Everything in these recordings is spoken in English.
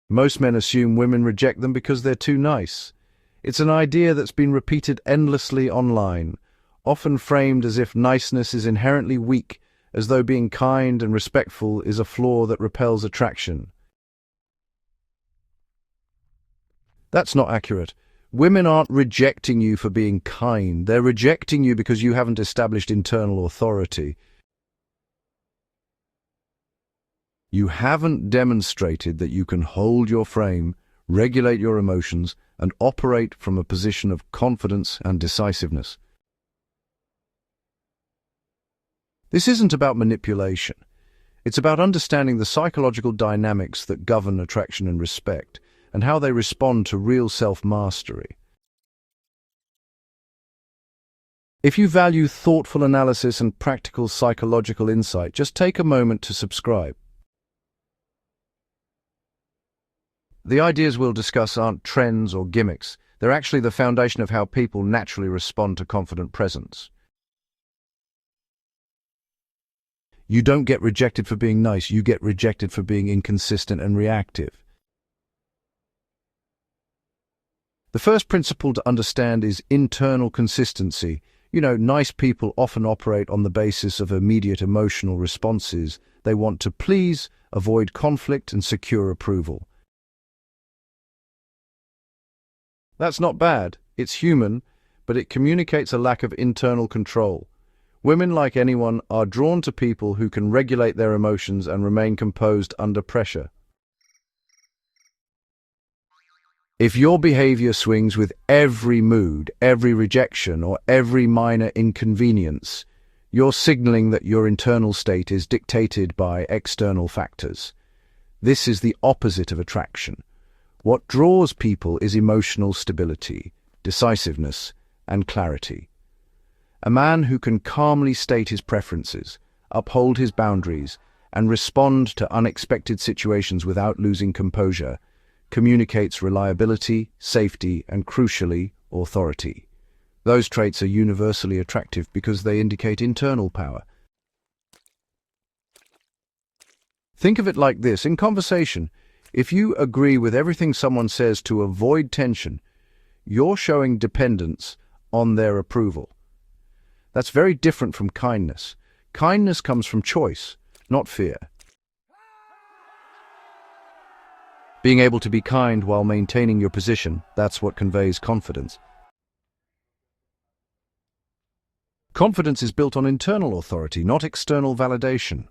Most men assume women reject them because they're too nice. It's an idea that's been repeated endlessly online, often framed as if niceness is inherently weak, as though being kind and respectful is a flaw that repels attraction. That's not accurate. Women aren't rejecting you for being kind. They're rejecting you because you haven't established internal authority. You haven't demonstrated that you can hold your frame, regulate your emotions, and operate from a position of confidence and decisiveness. This isn't about manipulation. It's about understanding the psychological dynamics that govern attraction and respect, and how they respond to real self-mastery. If you value thoughtful analysis and practical psychological insight, just take a moment to subscribe. The ideas we'll discuss aren't trends or gimmicks. They're actually the foundation of how people naturally respond to confident presence. You don't get rejected for being nice, you get rejected for being inconsistent and reactive. The first principle to understand is internal consistency. Nice people often operate on the basis of immediate emotional responses. They want to please, avoid conflict, and secure approval. That's not bad. It's human, but it communicates a lack of internal control. Women, like anyone, are drawn to people who can regulate their emotions and remain composed under pressure. If your behavior swings with every mood, every rejection, or every minor inconvenience, you're signaling that your internal state is dictated by external factors. This is the opposite of attraction. What draws people is emotional stability, decisiveness, and clarity. A man who can calmly state his preferences, uphold his boundaries, and respond to unexpected situations without losing composure communicates reliability, safety, and crucially, authority. Those traits are universally attractive because they indicate internal power. Think of it like this. In conversation, if you agree with everything someone says to avoid tension, you're showing dependence on their approval. That's very different from kindness. Kindness comes from choice, not fear. Being able to be kind while maintaining your position, that's what conveys confidence. Confidence is built on internal authority, not external validation.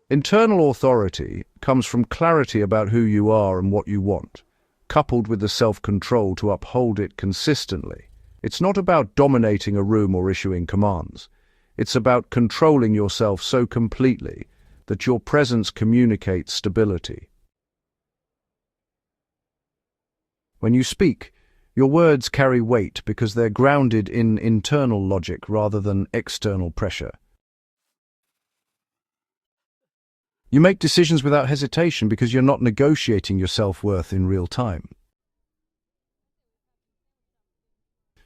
Internal authority comes from clarity about who you are and what you want, coupled with the self-control to uphold it consistently. It's not about dominating a room or issuing commands. It's about controlling yourself so completely that your presence communicates stability. When you speak, your words carry weight because they're grounded in internal logic rather than external pressure. You make decisions without hesitation because you're not negotiating your self-worth in real time.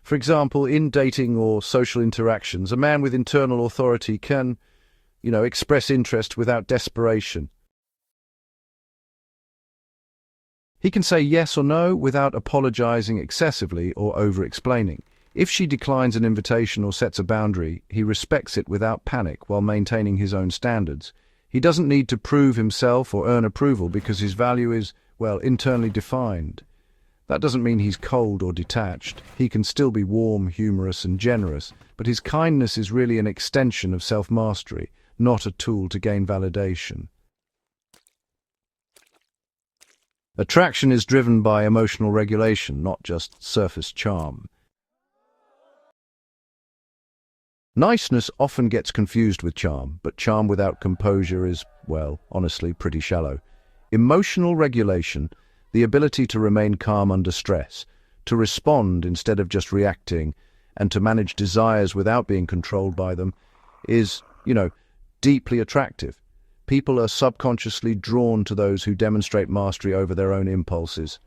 For example, in dating or social interactions, a man with internal authority can, express interest without desperation. He can say yes or no without apologizing excessively or over-explaining. If she declines an invitation or sets a boundary, he respects it without panic while maintaining his own standards. He doesn't need to prove himself or earn approval because his value is, internally defined. That doesn't mean he's cold or detached. He can still be warm, humorous, and generous, but his kindness is really an extension of self-mastery, not a tool to gain validation. Attraction is driven by emotional regulation, not just surface charm. Niceness often gets confused with charm, but charm without composure is, honestly, pretty shallow. Emotional regulation, the ability to remain calm under stress, to respond instead of just reacting, and to manage desires without being controlled by them, is, deeply attractive. People are subconsciously drawn to those who demonstrate mastery over their own impulses.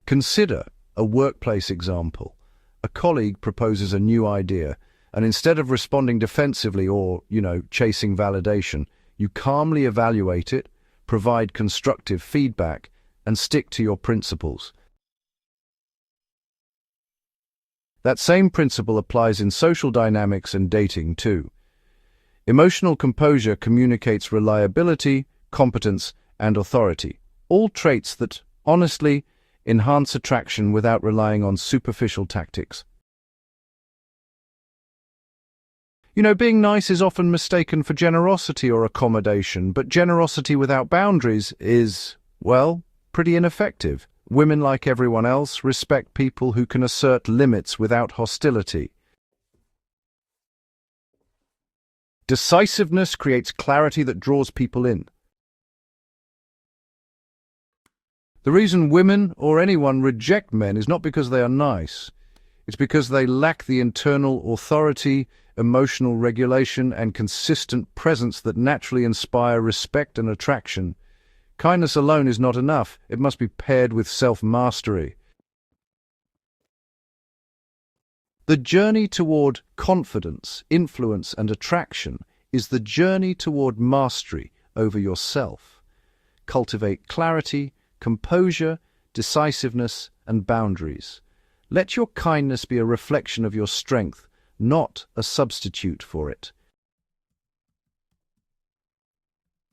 Consider a workplace example. A colleague proposes a new idea, And instead of responding defensively or, chasing validation, you calmly evaluate it, provide constructive feedback, and stick to your principles. That same principle applies in social dynamics and dating too. Emotional composure communicates reliability, competence, and authority, all traits that, honestly, enhance attraction without relying on superficial tactics. Being nice is often mistaken for generosity or accommodation, but generosity without boundaries is, well, pretty ineffective. Women, like everyone else, respect people who can assert limits without hostility. Decisiveness creates clarity that draws people in. The reason women or anyone reject men is not because they are nice. It's because they lack the internal authority, emotional regulation, and consistent presence that naturally inspire respect and attraction. Kindness alone is not enough. It must be paired with self-mastery. The journey toward confidence, influence, and attraction is the journey toward mastery over yourself. Cultivate clarity, composure, decisiveness, and boundaries. Let your kindness be a reflection of your strength, not a substitute for it.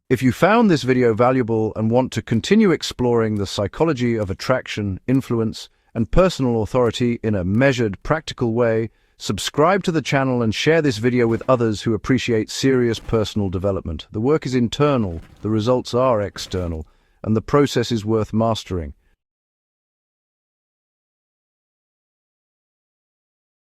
If you found this video valuable and want to continue exploring the psychology of attraction, influence, and personal authority in a measured, practical way, subscribe to the channel and share this video with others who appreciate serious personal development. The work is internal, the results are external, and the process is worth mastering.